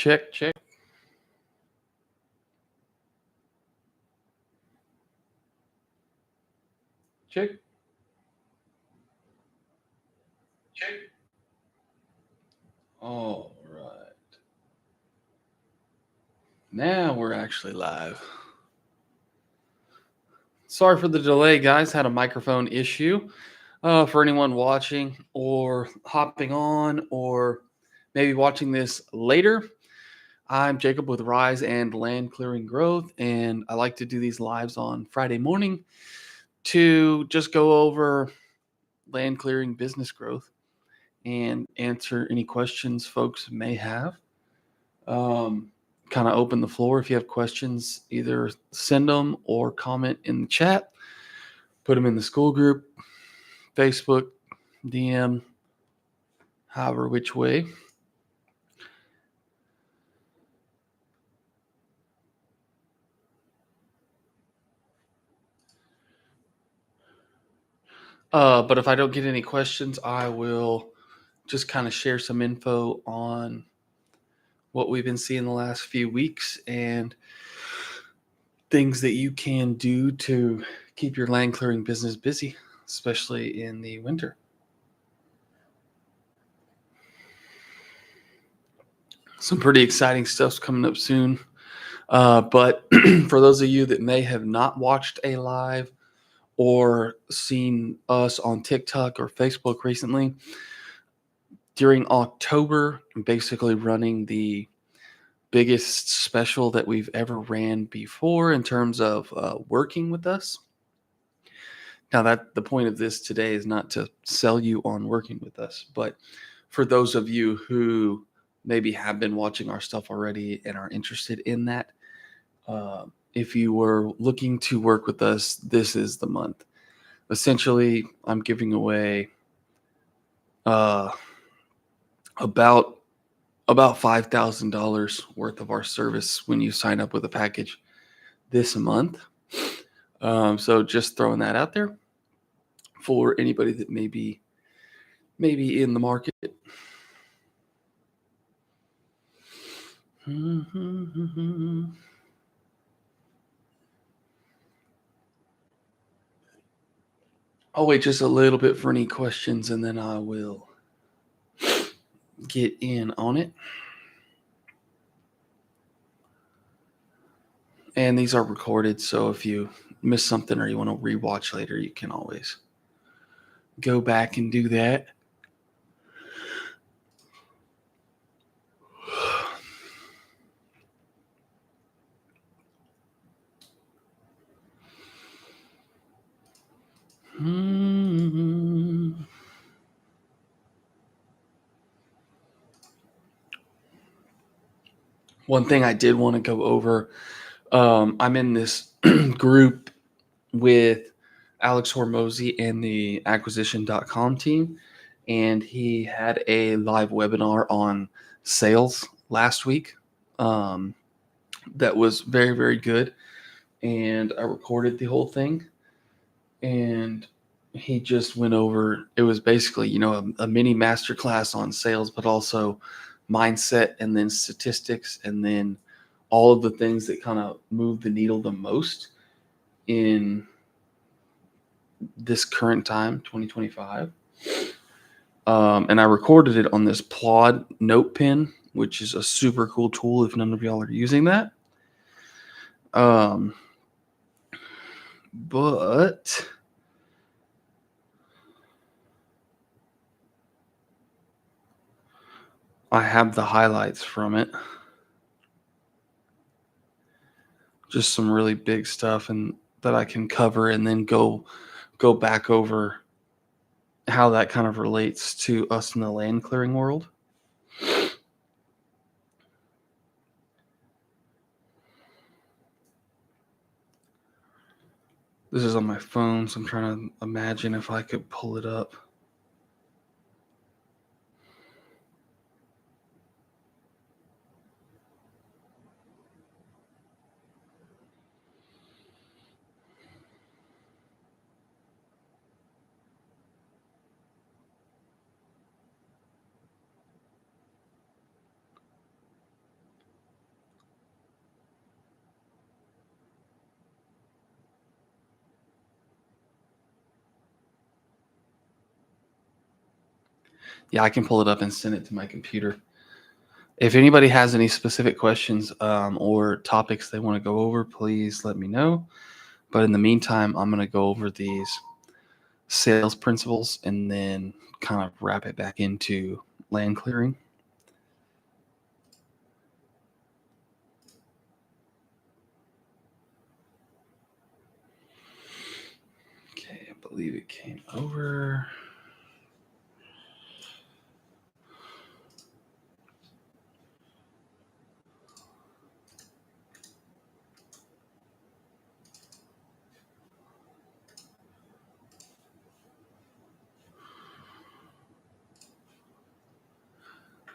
Check, check. Check. Check. All right. Now we're actually live. Sorry for the delay, guys. Had a microphone issue. For anyone watching or hopping on or maybe watching this later, I'm Jacob with Rise and Land Clearing Growth, and I like to do these lives on Friday morning to just go over land clearing business growth and answer any questions folks may have. Kind of open the floor. If you have questions, either send them or comment in the chat, put them in the school group, Facebook, DM, however which way. But if I don't get any questions, I will just kind of share some info on what we've been seeing the last few weeks and things that you can do to keep your land clearing business busy, especially in the winter. Some pretty exciting stuff's coming up soon. But for those of you that may have not watched a live or seen us on TikTok or Facebook recently, during October, I'm basically running the biggest special that we've ever ran before in terms of working with us. Now, that the point of this today is not to sell you on working with us, but for those of you who maybe have been watching our stuff already and are interested in that, if you were looking to work with us, this is the month. Essentially, I'm giving away about $5,000 worth of our service when you sign up with a package this month. So just throwing that out there for anybody that may be in the market. I'll wait just a little bit for any questions and then I will get in on it. And these are recorded, so if you miss something or you want to rewatch later, you can always go back and do that. One thing I did want to go over, I'm in this group with Alex Hormozy and the acquisition.com team, and he had a live webinar on sales last week that was very, very good, and I recorded the whole thing, and he just went over, it was basically, a mini masterclass on sales, but also mindset and then statistics and then all of the things that kind of move the needle the most in this current time, 2025. And I recorded it on this Plod note pen, which is a super cool tool if none of y'all are using that. But I have the highlights from it. Just some really big stuff and that I can cover and then go back over how that kind of relates to us in the land clearing world. This is on my phone, so I'm trying to imagine if I could pull it up. Yeah, I can pull it up and send it to my computer. If anybody has any specific questions or topics they want to go over, please let me know. But in the meantime, I'm going to go over these sales principles and then kind of wrap it back into land clearing. Okay, I believe it came over.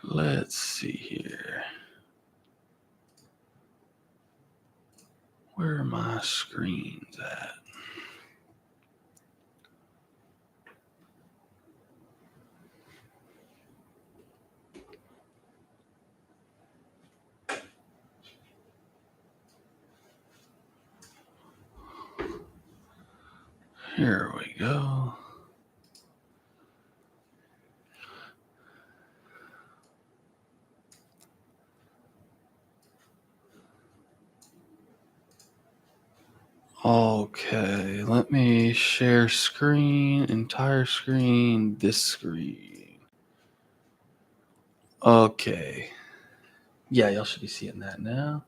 Let's see here. Where are my screens at? Here we go. Okay, let me share screen, entire screen, this screen. Okay. Yeah, y'all should be seeing that now.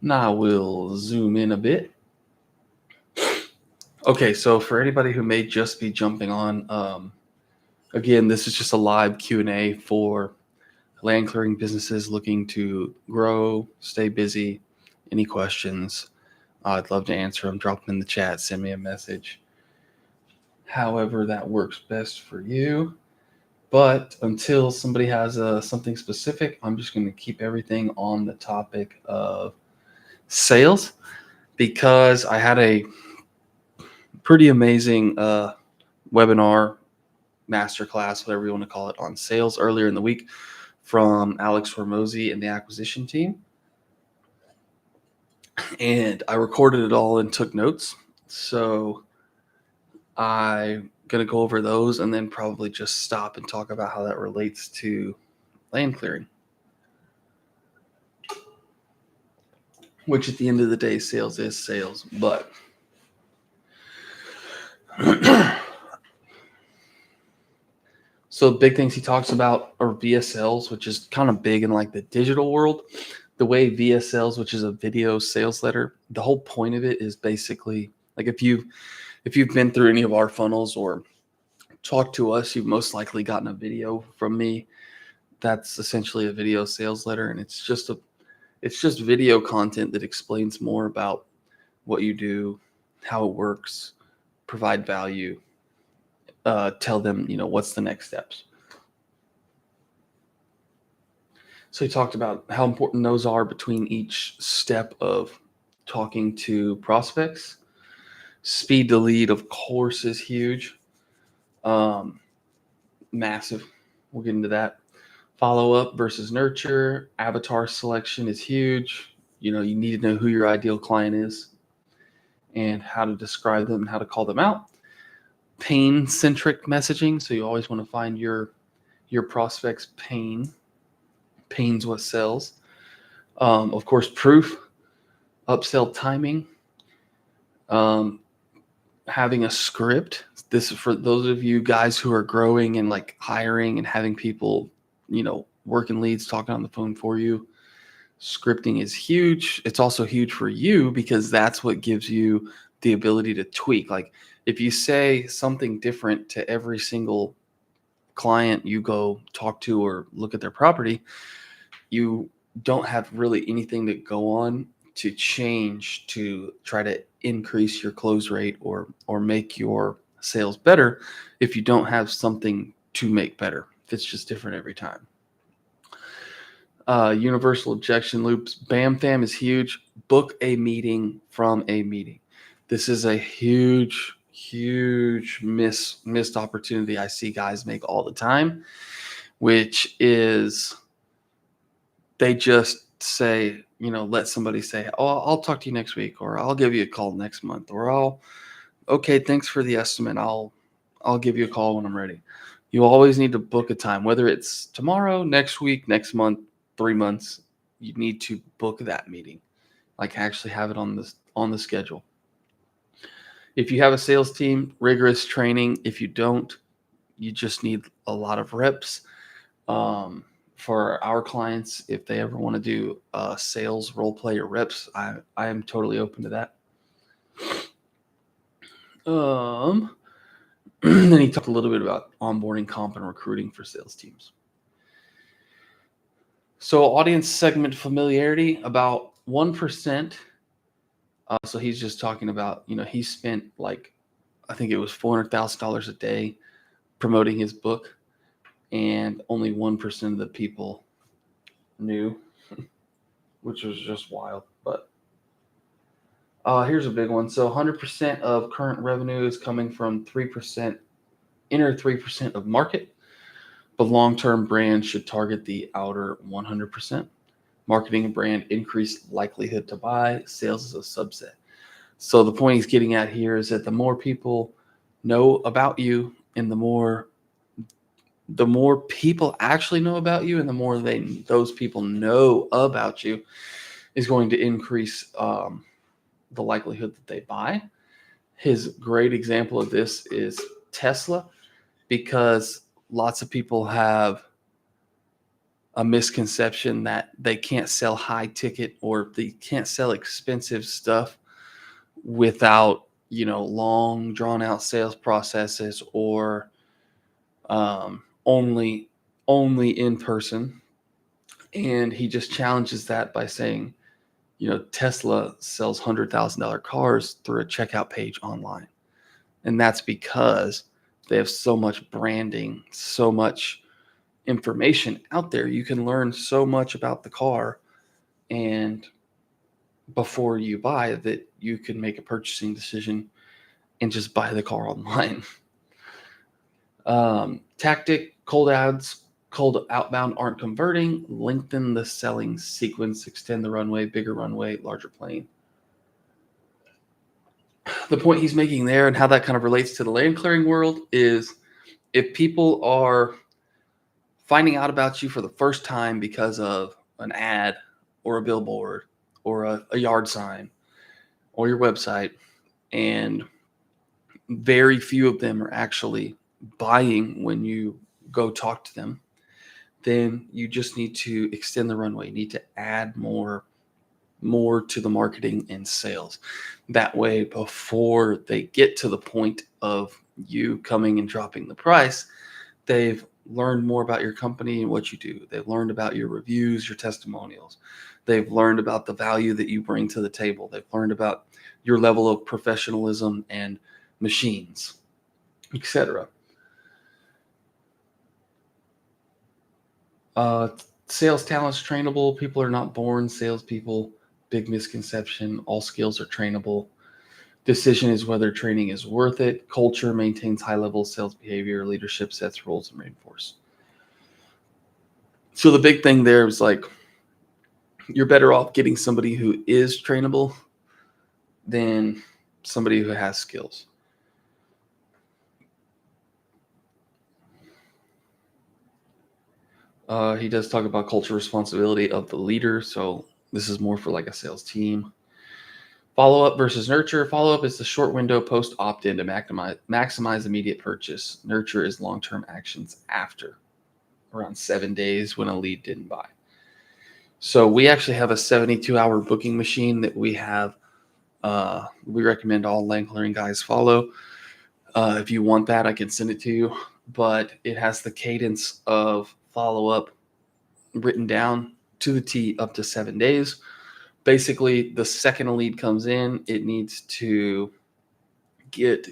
Now we'll zoom in a bit. Okay, so for anybody who may just be jumping on, again, this is just a live Q&A for land clearing businesses looking to grow, stay busy. Any questions? I'd love to answer them. Drop them in the chat. Send me a message. However that works best for you. But until somebody has something specific, I'm just going to keep everything on the topic of sales because I had a pretty amazing webinar, masterclass, whatever you want to call it, on sales earlier in the week from Alex Hormozy and the acquisition team. And I recorded it all and took notes. So I'm going to go over those and then probably just stop and talk about how that relates to land clearing. Which at the end of the day, sales is sales. But so big things he talks about are VSLs, which is kind of big in like the digital world. The way VSLs, which is a video sales letter, the whole point of it is basically like if you've been through any of our funnels or talked to us, you've most likely gotten a video from me. That's essentially a video sales letter, and it's just video content that explains more about what you do, how it works, provide value, tell them, what's the next steps. So he talked about how important those are between each step of talking to prospects. Speed to lead, of course, is huge. Massive. We'll get into that. Follow up versus nurture. Avatar selection is huge. You need to know who your ideal client is and how to describe them and how to call them out. Pain centric messaging. So you always want to find your prospect's pain. Pain's what sells. Of course, proof, upsell timing, having a script. This is for those of you guys who are growing and like hiring and having people, working leads, talking on the phone for you. Scripting is huge. It's also huge for you because that's what gives you the ability to tweak. Like if you say something different to every single client you go talk to or look at their property, you don't have really anything to go on to change to try to increase your close rate or make your sales better if you don't have something to make better. If it's just different every time. Universal objection loops. BAMFAM is huge. Book a meeting from a meeting. This is a huge missed opportunity I see guys make all the time, which is they just say, let somebody say, oh, I'll talk to you next week, or I'll give you a call next month, or okay, thanks for the estimate. I'll give you a call when I'm ready. You always need to book a time, whether it's tomorrow, next week, next month, 3 months. You need to book that meeting, like actually have it on the schedule. If you have a sales team, rigorous training. If you don't, you just need a lot of reps. For our clients, if they ever want to do sales role play or reps, I am totally open to that. Then he talked a little bit about onboarding, comp, and recruiting for sales teams. So audience segment familiarity, about 1%. So he's just talking about, he spent like, I think it was $400,000 a day promoting his book, and only 1% of the people knew, which was just wild. But here's a big one. So 100% of current revenue is coming from 3%, inner 3% of market. But long-term brands should target the outer 100%. Marketing a brand increase likelihood to buy. Sales is a subset. So the point he's getting at here is that the more people know about you, and the more people actually know about you, and the more those people know about you, is going to increase the likelihood that they buy. His great example of this is Tesla, because lots of people have a misconception that they can't sell high ticket, or they can't sell expensive stuff without, long drawn out sales processes, or only in person. And he just challenges that by saying, Tesla sells $100,000 cars through a checkout page online. And that's because they have so much branding, so much information out there. You can learn so much about the car, and before you buy, that you can make a purchasing decision and just buy the car online. Tactic: cold ads, cold outbound aren't converting. Lengthen the selling sequence, extend the runway, bigger runway, larger plane. The point he's making there, and how that kind of relates to the land clearing world, is if people are finding out about you for the first time because of an ad or a billboard or a yard sign or your website, and very few of them are actually buying when you go talk to them, then you just need to extend the runway. You need to add more to the marketing and sales. That way, before they get to the point of you coming and dropping the price, they've learned more about your company and what you do. They've learned about your reviews, your testimonials. They've learned about the value that you bring to the table. They've learned about your level of professionalism and machines, etc. Sales talent's trainable. People are not born salespeople. Big misconception. All skills are trainable. Decision is whether training is worth it. Culture maintains high level sales behavior. Leadership sets rules and reinforce. So the big thing there is, like, you're better off getting somebody who is trainable than somebody who has skills. He does talk about culture responsibility of the leader. So this is more for like a sales team. Follow-up versus nurture. Follow-up is the short window post opt-in to maximize immediate purchase. Nurture is long-term actions after, around 7 days when a lead didn't buy. So we actually have a 72-hour booking machine that we have. We recommend all land clearing guys follow. If you want that, I can send it to you. But it has the cadence of follow-up written down to the T, up to 7 days. Basically, the second a lead comes in, it needs to get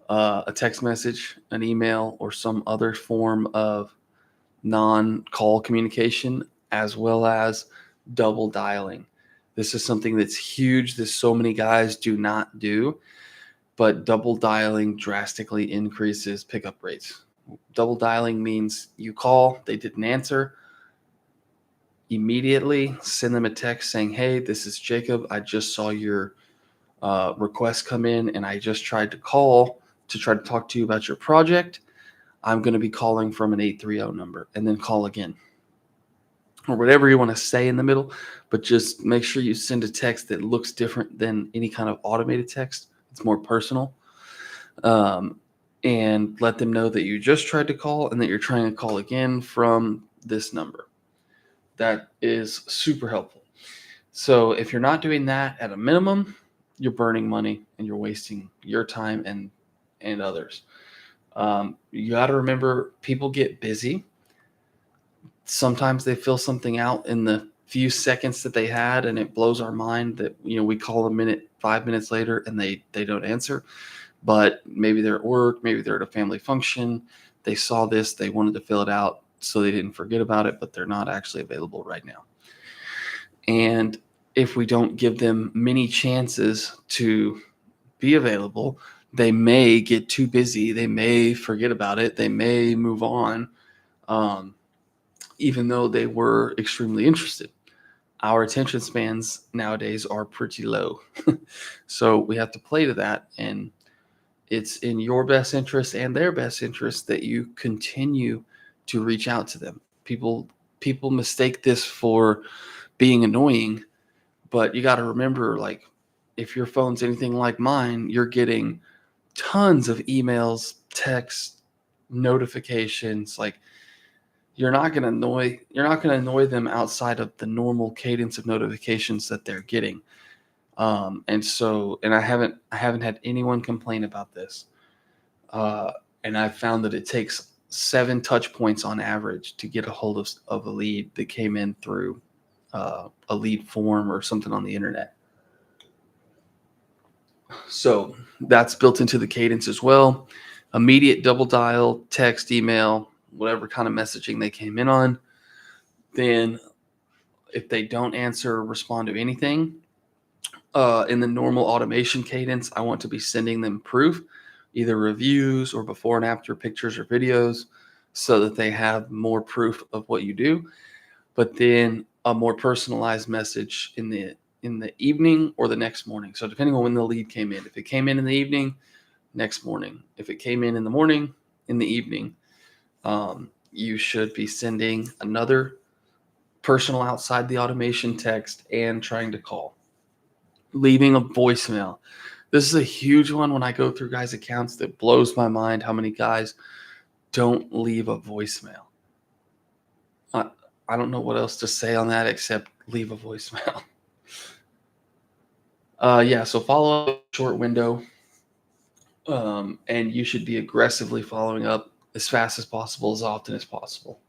a text message, an email, or some other form of non-call communication, as well as double dialing. This is something that's huge that so many guys do not do, but double dialing drastically increases pickup rates. Double dialing means you call, they didn't answer. Immediately send them a text saying, hey, this is Jacob. I just saw your request come in, and I just tried to call to try to talk to you about your project. I'm going to be calling from an 830 number, and then call again, or whatever you want to say in the middle. But just make sure you send a text that looks different than any kind of automated text. It's more personal. Um, and let them know that you just tried to call and that you're trying to call again from this number. That is super helpful. So if you're not doing that at a minimum, you're burning money and you're wasting your time and others. You got to remember, people get busy. Sometimes they fill something out in the few seconds that they had, and it blows our mind that we call a minute, 5 minutes later, and they don't answer. But maybe they're at work, maybe they're at a family function. They saw this, they wanted to fill it out, so they didn't forget about it, but they're not actually available right now. And if we don't give them many chances to be available, they may get too busy. They may forget about it. They may move on, even though they were extremely interested. Our attention spans nowadays are pretty low. So we have to play to that. And it's in your best interest and their best interest that you continue to reach out to them. People mistake this for being annoying, but you got to remember, like, if your phone's anything like mine, you're getting tons of emails, texts, notifications. Like, you're not going to annoy them outside of the normal cadence of notifications that they're getting. And I haven't had anyone complain about this. And I've found that it takes 7 touch points on average to get a hold of a lead that came in through a lead form or something on the internet. So that's built into the cadence as well. Immediate double dial, text, email, whatever kind of messaging they came in on. Then if they don't answer or respond to anything, in the normal automation cadence, I want to be sending them proof, either reviews or before and after pictures or videos, so that they have more proof of what you do. But then a more personalized message in the evening or the next morning. So depending on when the lead came in, if it came in the evening, next morning. If it came in the morning, in the evening, you should be sending another personal outside the automation text and trying to call. Leaving a voicemail. This is a huge one when I go through guys' accounts that blows my mind how many guys don't leave a voicemail. I don't know what else to say on that except leave a voicemail. So follow up short window. And you should be aggressively following up as fast as possible, as often as possible.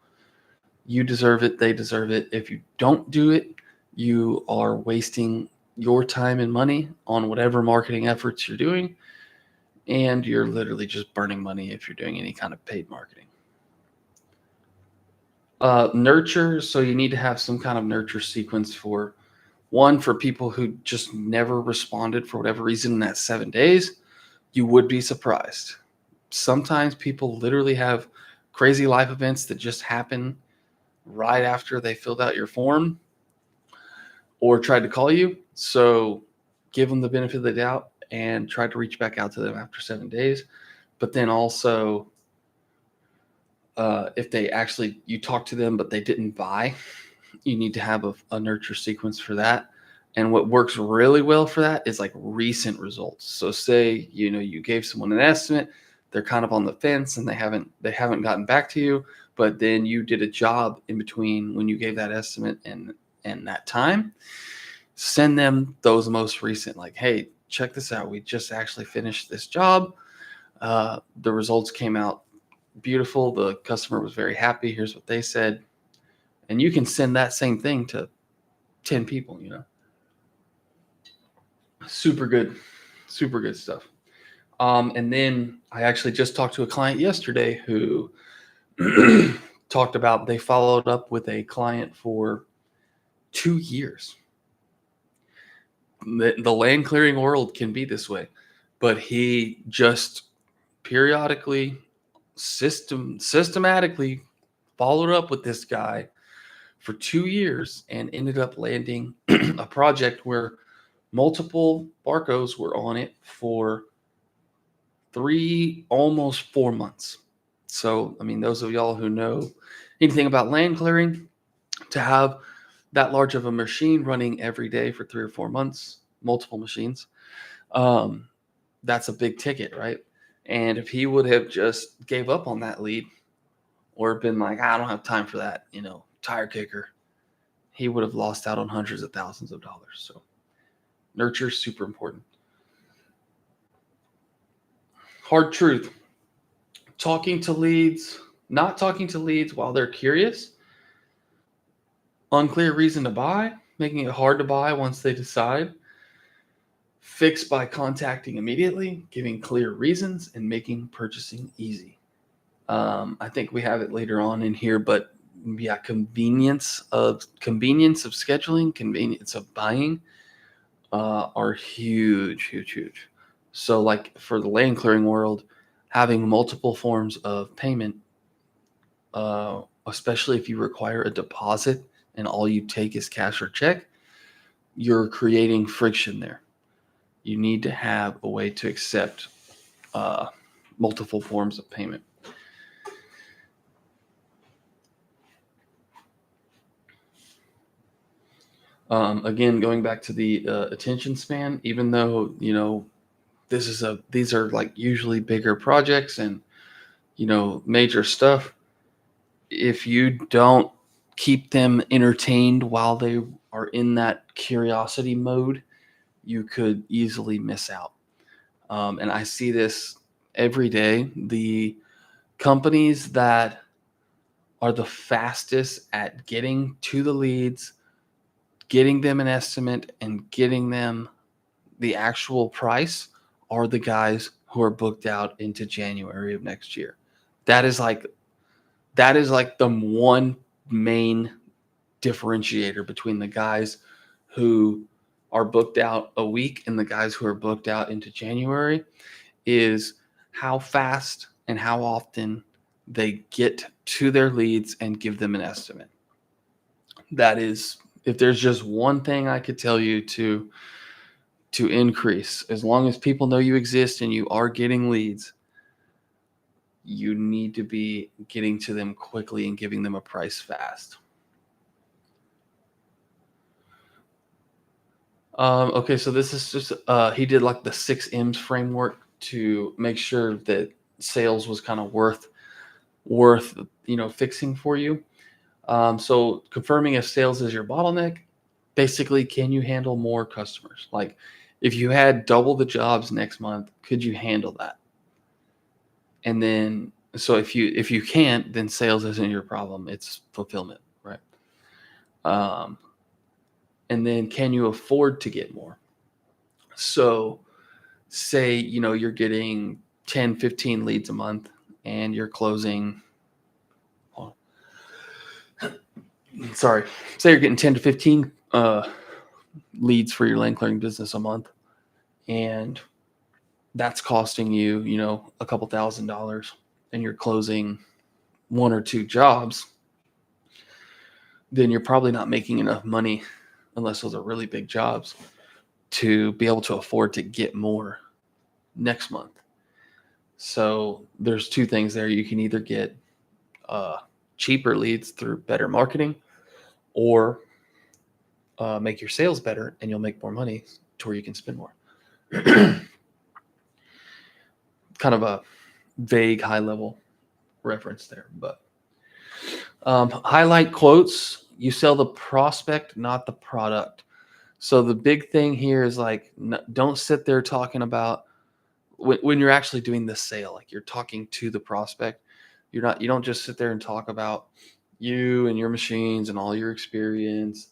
You deserve it. They deserve it. If you don't do it, you are wasting your time and money on whatever marketing efforts you're doing. And you're literally just burning money if you're doing any kind of paid marketing. Nurture. So you need to have some kind of nurture sequence for people who just never responded for whatever reason in that 7 days. You would be surprised. Sometimes people literally have crazy life events that just happen right after they filled out your form or tried to call you. So give them the benefit of the doubt and try to reach back out to them after 7 days. But then also, if you talk to them but they didn't buy, you need to have a nurture sequence for that. And what works really well for that is like recent results. So say, you gave someone an estimate, they're kind of on the fence and they haven't gotten back to you, but then you did a job in between when you gave that estimate and that time. Send them those most recent, like, hey, check this out. We just actually finished this job. The results came out beautiful. The customer was very happy. Here's what they said. And you can send that same thing to 10 people, Super good stuff. And then I actually just talked to a client yesterday who talked about they followed up with a client for 2 years. The land clearing world can be this way, but he just periodically, systematically followed up with this guy for 2 years and ended up landing a project where multiple Barcos were on it for 3, almost 4 months. So, I mean, those of y'all who know anything about land clearing, to have that large of a machine running every day for 3 or 4 months, multiple machines, um, that's a big ticket, right? And if he would have just gave up on that lead or been like, I don't have time for that, tire kicker, he would have lost out on hundreds of thousands of dollars. So nurture is super important. Hard truth. Not talking to leads while they're curious, unclear reason to buy, making it hard to buy once they decide, fix by contacting immediately, giving clear reasons, and making purchasing easy. I think we have it later on in here, but yeah, convenience of scheduling, convenience of buying are huge, huge, huge. So, like for the land clearing world, having multiple forms of payment, especially if you require a deposit and all you take is cash or check, you're creating friction there. You need to have a way to accept multiple forms of payment. Again, going back to the attention span, even though these are like usually bigger projects and major stuff, if you don't keep them entertained while they are in that curiosity mode, you could easily miss out. And I see this every day. The companies that are the fastest at getting to the leads, getting them an estimate, and getting them the actual price are the guys who are booked out into January of next year. That is like the one main differentiator between the guys who are booked out a week and the guys who are booked out into January is how fast and how often they get to their leads and give them an estimate. That is, if there's just one thing I could tell you to increase, as long as people know you exist and you are getting leads, you need to be getting to them quickly and giving them a price fast. Okay, so this is just he did like the 6 M's framework to make sure that sales was kind of worth fixing for you. So confirming if sales is your bottleneck, basically, can you handle more customers? Like if you had double the jobs next month, could you handle that? And then so if you can't, then sales isn't your problem, it's fulfillment, right? Um, and then can you afford to get more? So say you're getting 10, 15 leads a month and you're closing, sorry, say you're getting 10 to 15 leads for your land clearing business a month, and that's costing you a couple $1,000s, and you're closing 1 or 2 jobs, then you're probably not making enough money, unless those are really big jobs, to be able to afford to get more next month. So there's 2 things there. You can either get cheaper leads through better marketing, or make your sales better and you'll make more money to where you can spend more. Kind of a vague, high level reference there, but highlight quotes. You sell the prospect, not the product. So the big thing here is like, don't sit there talking about when you're actually doing the sale, like you're talking to the prospect. You don't just sit there and talk about you and your machines and all your experience.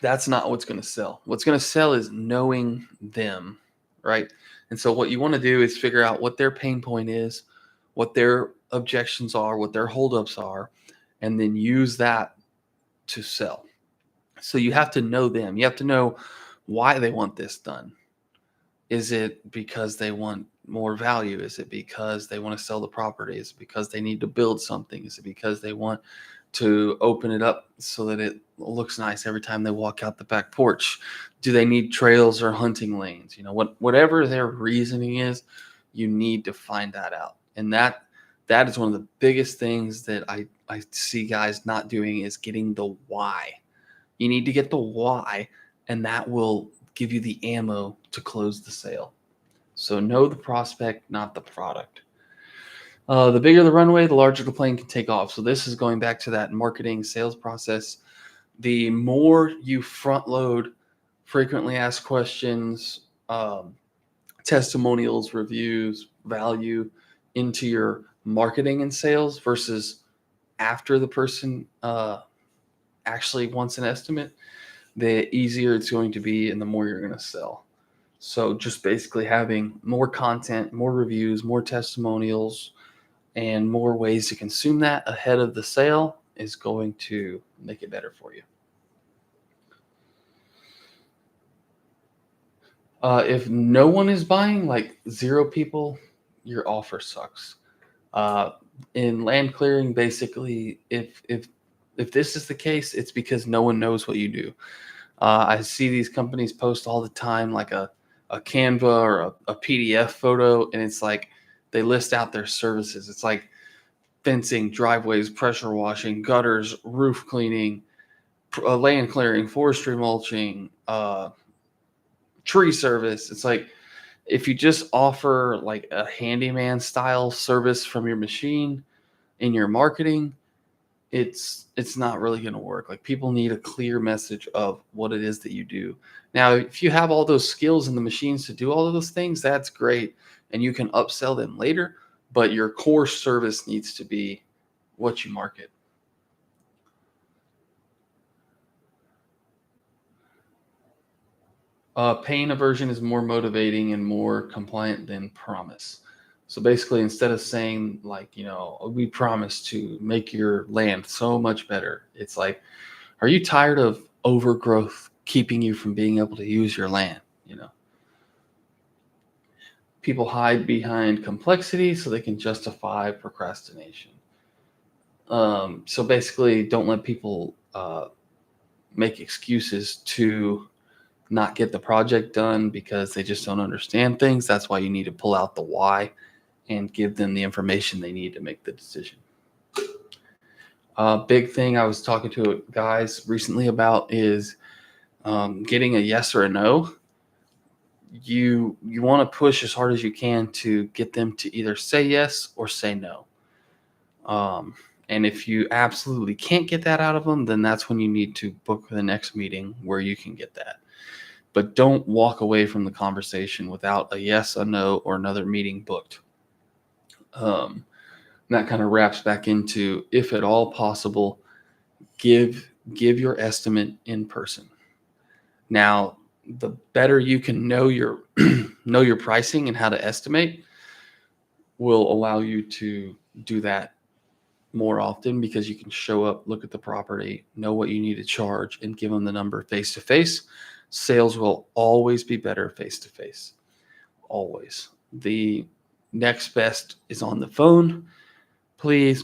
That's not what's going to sell. What's going to sell is knowing them, right? And so what you want to do is figure out what their pain point is, what their objections are, what their holdups are, and then use that to sell. So you have to know them. You have to know why they want this done. Is it because they want more value? Is it because they want to sell the property? Is it because they need to build something? Is it because they want to open it up so that it looks nice every time they walk out the back porch? Do they need trails or hunting lanes? Whatever their reasoning is, you need to find that out. And that is one of the biggest things that I see guys not doing is getting the why. You need to get the why, and that will give you the ammo to close the sale. So know the prospect, not the product. The bigger the runway, the larger the plane can take off. So this is going back to that marketing sales process. The more you front load frequently asked questions, testimonials, reviews, value into your marketing and sales versus after the person actually wants an estimate, the easier it's going to be and the more you're going to sell. So just basically having more content, more reviews, more testimonials, and more ways to consume that ahead of the sale is going to make it better for you. If no one is buying, like 0 people, your offer sucks. Uh, in land clearing, basically, if this is the case, it's because no one knows what you do. I see these companies post all the time, like a Canva or a PDF photo, and it's like they list out their services. It's like fencing, driveways, pressure washing, gutters, roof cleaning, land clearing, forestry mulching, tree service. It's like if you just offer like a handyman style service from your machine in your marketing, it's not really going to work. Like people need a clear message of what it is that you do. Now, if you have all those skills and the machines to do all of those things, that's great, and you can upsell them later. But your core service needs to be what you market. Pain aversion is more motivating and more compliant than promise. So basically, instead of saying like, we promise to make your land so much better, it's like, are you tired of overgrowth keeping you from being able to use your land? People hide behind complexity so they can justify procrastination. So basically, don't let people make excuses to not get the project done because they just don't understand things. That's why you need to pull out the why and give them the information they need to make the decision. Big thing I was talking to guys recently about is getting a yes or a no. You want to push as hard as you can to get them to either say yes or say no. And if you absolutely can't get that out of them, then that's when you need to book the next meeting where you can get that. But don't walk away from the conversation without a yes, a no, or another meeting booked. That kind of wraps back into, if at all possible, give your estimate in person. Now, the better you can know your know your pricing and how to estimate will allow you to do that more often because you can show up, look at the property, know what you need to charge, and give them the number face to face. Sales will always be better face to face. Always. The next best is on the phone. Please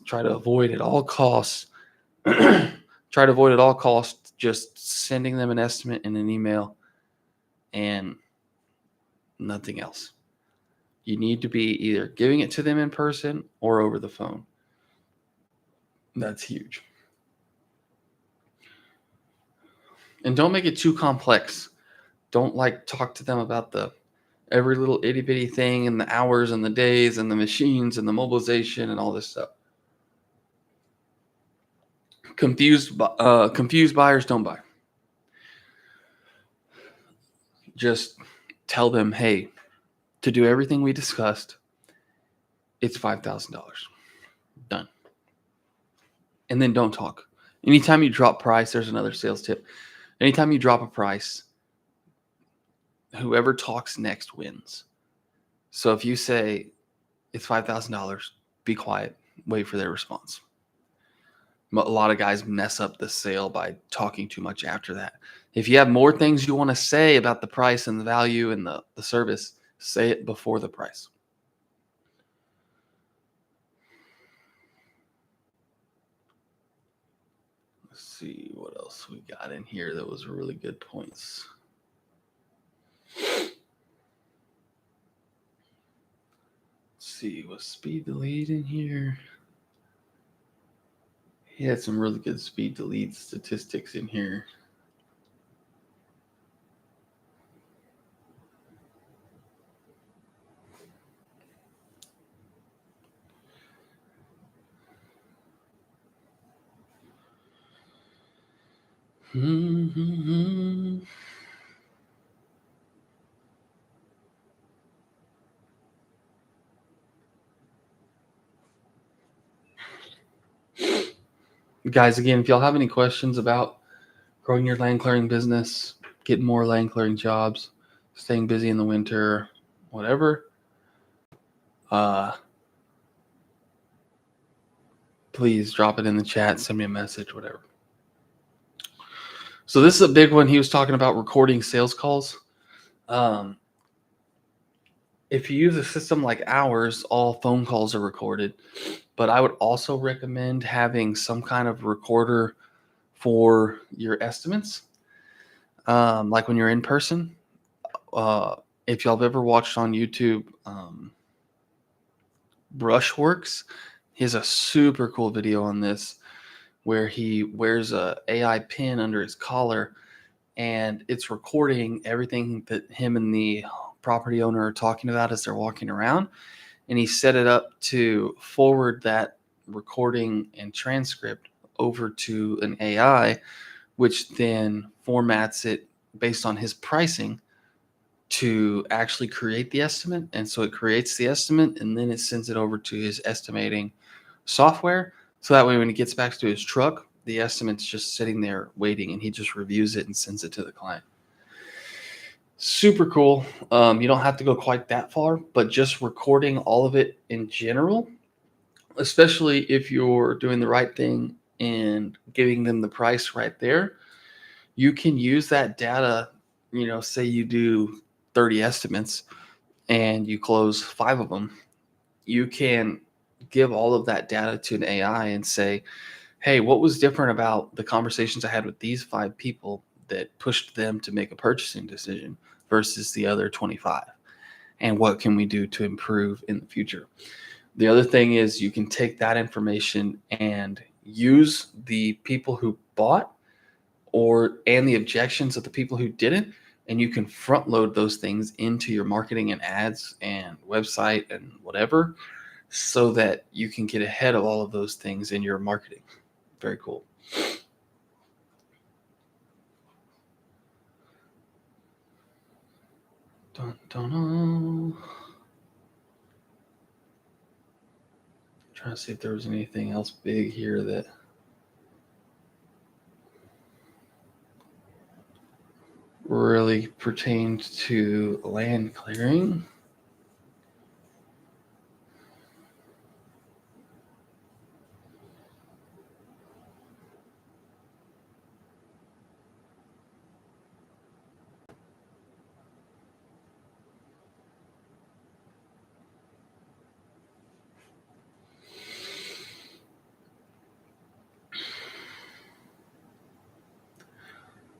try to avoid at all costs. Try to avoid at all costs just sending them an estimate in an email and nothing else. You need to be either giving it to them in person or over the phone. That's huge. And don't make it too complex. Don't talk to them about every little itty bitty thing and the hours and the days and the machines and the mobilization and all this stuff. Confused buyers don't buy. Just tell them, hey, to do everything we discussed, it's $5,000. Done. And then don't talk. Anytime you drop price, there's another sales tip. Anytime you drop a price, whoever talks next wins. So if you say it's $5,000, be quiet, wait for their response. A lot of guys mess up the sale by talking too much after that. If you have more things you want to say about the price and the value and the service, say it before the price. Let's see what else we got in here that was really good points. Let's see, was speed delete in here? He had some really good speed delete statistics in here. Guys, again, if y'all have any questions about growing your land clearing business, getting more land clearing jobs, staying busy in the winter, whatever, please drop it in the chat, send me a message, whatever. So this is a big one. He was talking about recording sales calls. If you use a system like ours, all phone calls are recorded, but I would also recommend having some kind of recorder for your estimates. Like when you're in person, if y'all have ever watched on YouTube, Brushworks, he has a super cool video on this where he wears a AI pin under his collar and it's recording everything that him and the property owner are talking about as they're walking around. And he set it up to forward that recording and transcript over to an AI, which then formats it based on his pricing to actually create the estimate. And so it creates the estimate and then it sends it over to his estimating software. So that way, when he gets back to his truck, the estimate's just sitting there waiting and he just reviews it and sends it to the client. Super cool. You don't have to go quite that far, but just recording all of it in general, especially if you're doing the right thing and giving them the price right there, you can use that data. Say you do 30 estimates and you close 5 of them, you can give all of that data to an AI and say, hey, what was different about the conversations I had with these 5 people that pushed them to make a purchasing decision versus the other 25? And what can we do to improve in the future? The other thing is you can take that information and use the people who bought and the objections of the people who didn't, and you can front load those things into your marketing and ads and website and whatever, so that you can get ahead of all of those things in your marketing. Very cool. Dun, dun, dun. Trying to see if there was anything else big here that really pertained to land clearing.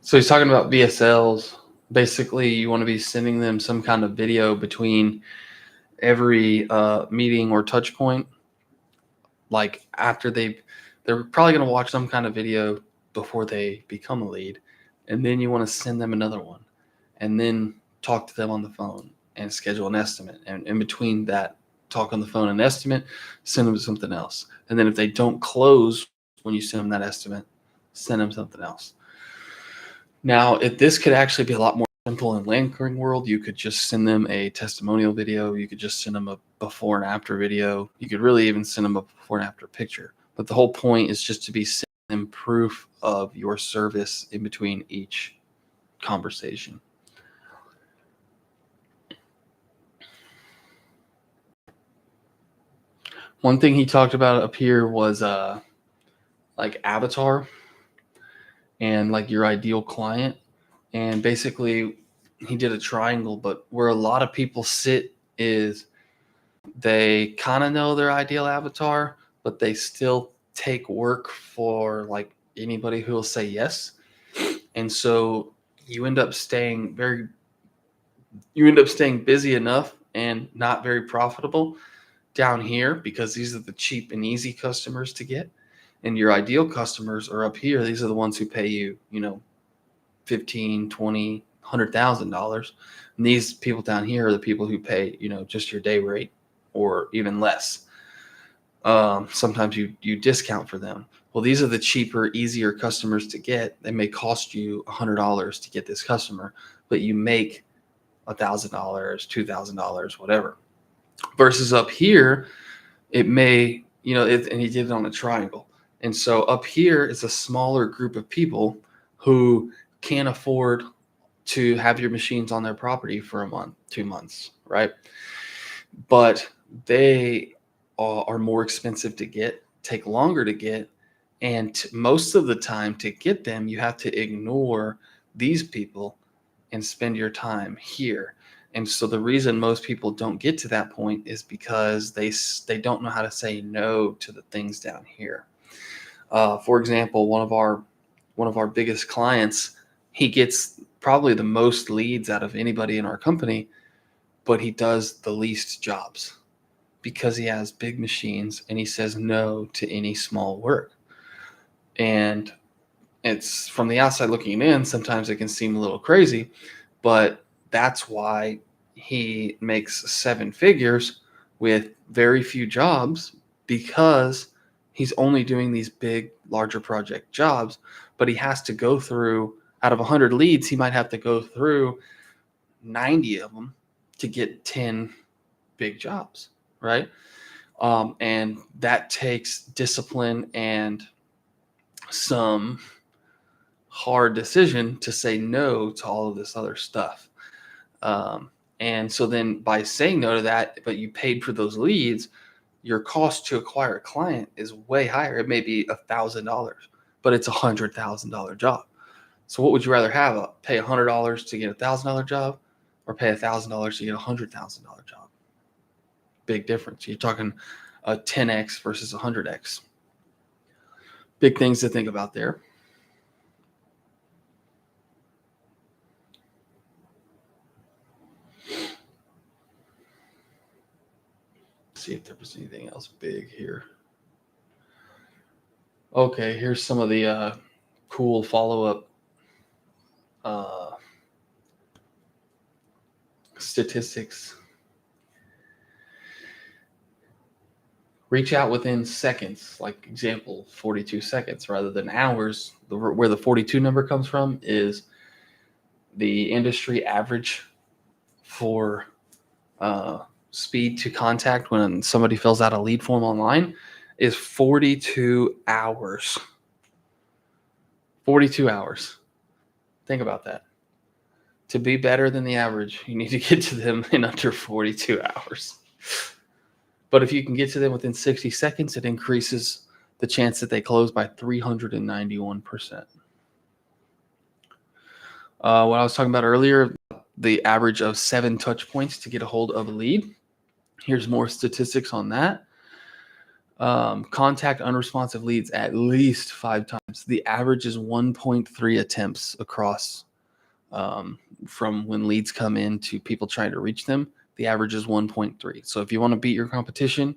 So he's talking about VSLs. Basically, you want to be sending them some kind of video between every meeting or touch point. Like after they're probably going to watch some kind of video before they become a lead. And then you want to send them another one and then talk to them on the phone and schedule an estimate. And in between that talk on the phone and estimate, send them something else. And then if they don't close when you send them that estimate, send them something else. Now, if this could actually be a lot more simple in land clearing world, you could just send them a testimonial video. You could just send them a before and after video. You could really even send them a before and after picture. But the whole point is just to be sending them proof of your service in between each conversation. One thing he talked about up here was like avatar and like your ideal client. And basically he did a triangle, but where a lot of people sit is they kind of know their ideal avatar, but they still take work for like anybody who will say yes. And so you end up staying busy enough and not very profitable down here because these are the cheap and easy customers to get. And your ideal customers are up here. These are the ones who pay you, 15, 20, $100,000. And these people down here are the people who pay, just your day rate or even less. Sometimes you discount for them. Well, these are the cheaper, easier customers to get. They may cost you $100 to get this customer, but you make $1,000, $2,000, whatever. Versus up here, it may, and he did it on a triangle. And so up here is a smaller group of people who can't afford to have your machines on their property for a month, 2 months, right? But they are more expensive to get, take longer to get, and most of the time to get them, you have to ignore these people and spend your time here. And so the reason most people don't get to that point is because they don't know how to say no to the things down here. For example, one of our biggest clients, he gets probably the most leads out of anybody in our company, but he does the least jobs because he has big machines and he says no to any small work. And it's from the outside looking in, sometimes it can seem a little crazy, but that's why he makes 7 figures with very few jobs, because he's only doing these big, larger project jobs. But he has to go through, out of 100 leads, he might have to go through 90 of them to get 10 big jobs, right? And that takes discipline and some hard decision to say no to all of this other stuff. And so then by saying no to that, but you paid for those leads, your cost to acquire a client is way higher. It may be $1,000, but it's $100,000 job. So what would you rather have? Pay $100 to get $1,000 job, or pay $1,000 to get $100,000 job? Big difference. You're talking a 10x versus 100x. Big things to think about there. See if there was anything else big here. Okay, here's some of the cool follow-up statistics. Reach out within seconds, like example, 42 seconds rather than hours. Where the 42 number comes from is the industry average for speed to contact when somebody fills out a lead form online is 42 hours. 42 hours. Think about that. To be better than the average, you need to get to them in under 42 hours. But if you can get to them within 60 seconds, it increases the chance that they close by 391%. What I was talking about earlier, the average of 7 touch points to get a hold of a lead. Here's more statistics on that. Contact unresponsive leads at least 5 times. The average is 1.3 attempts across from when leads come in to people trying to reach them. The average is 1.3. So if you want to beat your competition,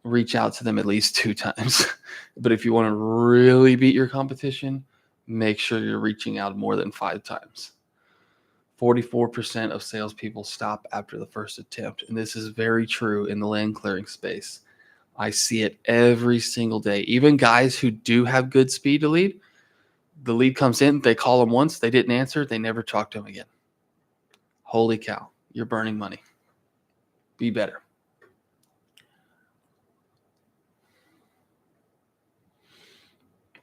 reach out to them at least 2 times. But if you want to really beat your competition, make sure you're reaching out more than 5 times. 44% of salespeople stop after the first attempt. And this is very true in the land clearing space. I see it every single day. Even guys who do have good speed to lead, the lead comes in, they call them once, they didn't answer, they never talk to them again. Holy cow, you're burning money. Be better.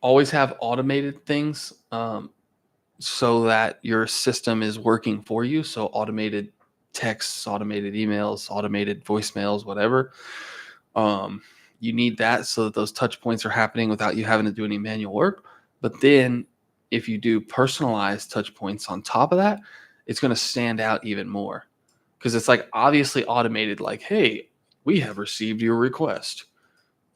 Always have automated things so that your system is working for you. So automated texts, automated emails, automated voicemails, whatever. You need that so that those touch points are happening without you having to do any manual work. But then if you do personalized touch points on top of that, it's going to stand out even more, because it's like obviously automated, like, hey, we have received your request.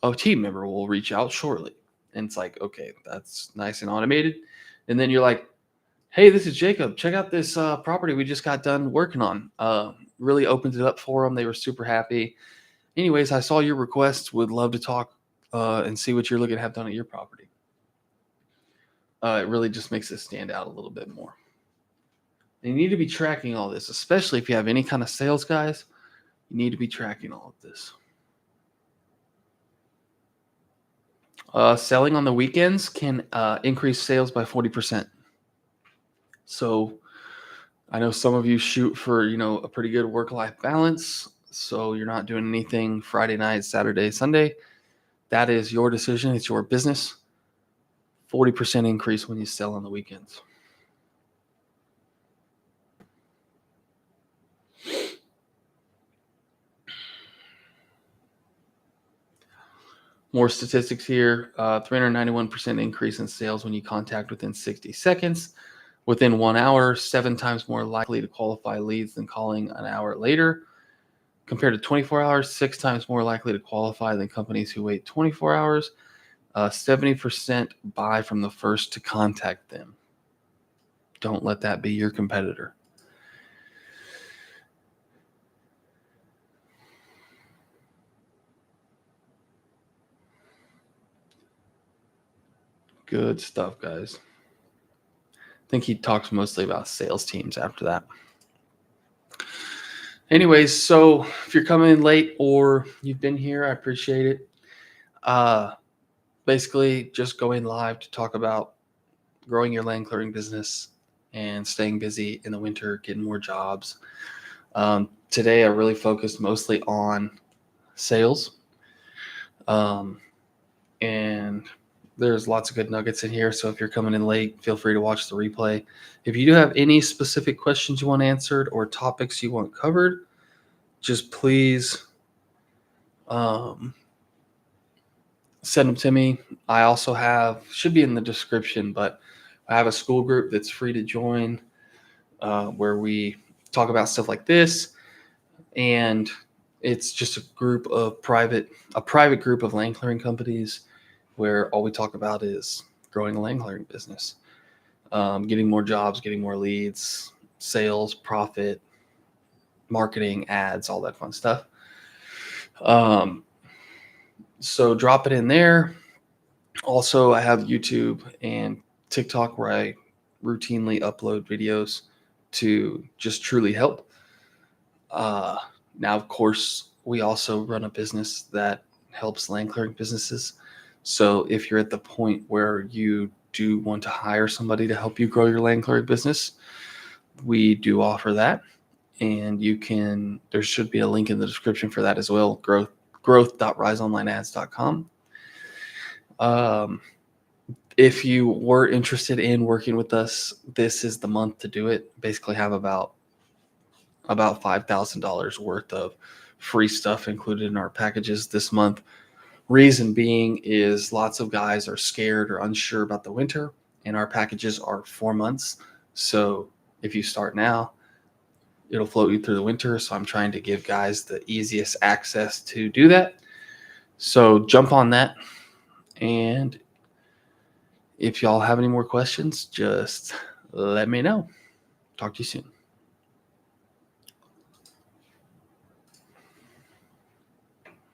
A team member will reach out shortly. And it's like, okay, that's nice and automated. And then you're like, hey, this is Jacob. Check out this property we just got done working on. Really opened it up for them. They were super happy. Anyways, I saw your request. Would love to talk and see what you're looking to have done at your property. It really just makes it stand out a little bit more. And you need to be tracking all this, especially if you have any kind of sales guys. You need to be tracking all of this. Selling on the weekends can increase sales by 40%. So I know some of you shoot for, a pretty good work-life balance. So you're not doing anything Friday night, Saturday, Sunday. That is your decision. It's your business. 40% increase when you sell on the weekends. More statistics here. 391% increase in sales when you contact within 60 seconds. Within 1 hour, 7 times more likely to qualify leads than calling an hour later. Compared to 24 hours, 6 times more likely to qualify than companies who wait 24 hours. 70% buy from the first to contact them. Don't let that be your competitor. Good stuff, guys. I think he talks mostly about sales teams after that. Anyways, so if you're coming in late or you've been here, I appreciate it. Basically, just going live to talk about growing your land clearing business and staying busy in the winter, getting more jobs. Today, I really focused mostly on sales. And there's lots of good nuggets in here. So if you're coming in late, feel free to watch the replay. If you do have any specific questions you want answered or topics you want covered, just please send them to me. I also should be in the description, but I have a school group that's free to join where we talk about stuff like this. And it's just a private group of land clearing companies where all we talk about is growing a land clearing business, getting more jobs, getting more leads, sales, profit, marketing, ads, all that fun stuff. So drop it in there. Also, I have YouTube and TikTok where I routinely upload videos to just truly help. Now, of course, we also run a business that helps land clearing businesses. So if you're at the point where you do want to hire somebody to help you grow your land clearing business, we do offer that. And there should be a link in the description for that as well, growth.riseonlineads.com. If you were interested in working with us, this is the month to do it. Basically have about $5,000 worth of free stuff included in our packages this month. Reason being is lots of guys are scared or unsure about the winter, and our packages are 4 months. So if you start now, it'll float you through the winter. So I'm trying to give guys the easiest access to do that. So jump on that. And if y'all have any more questions, just let me know. Talk to you soon.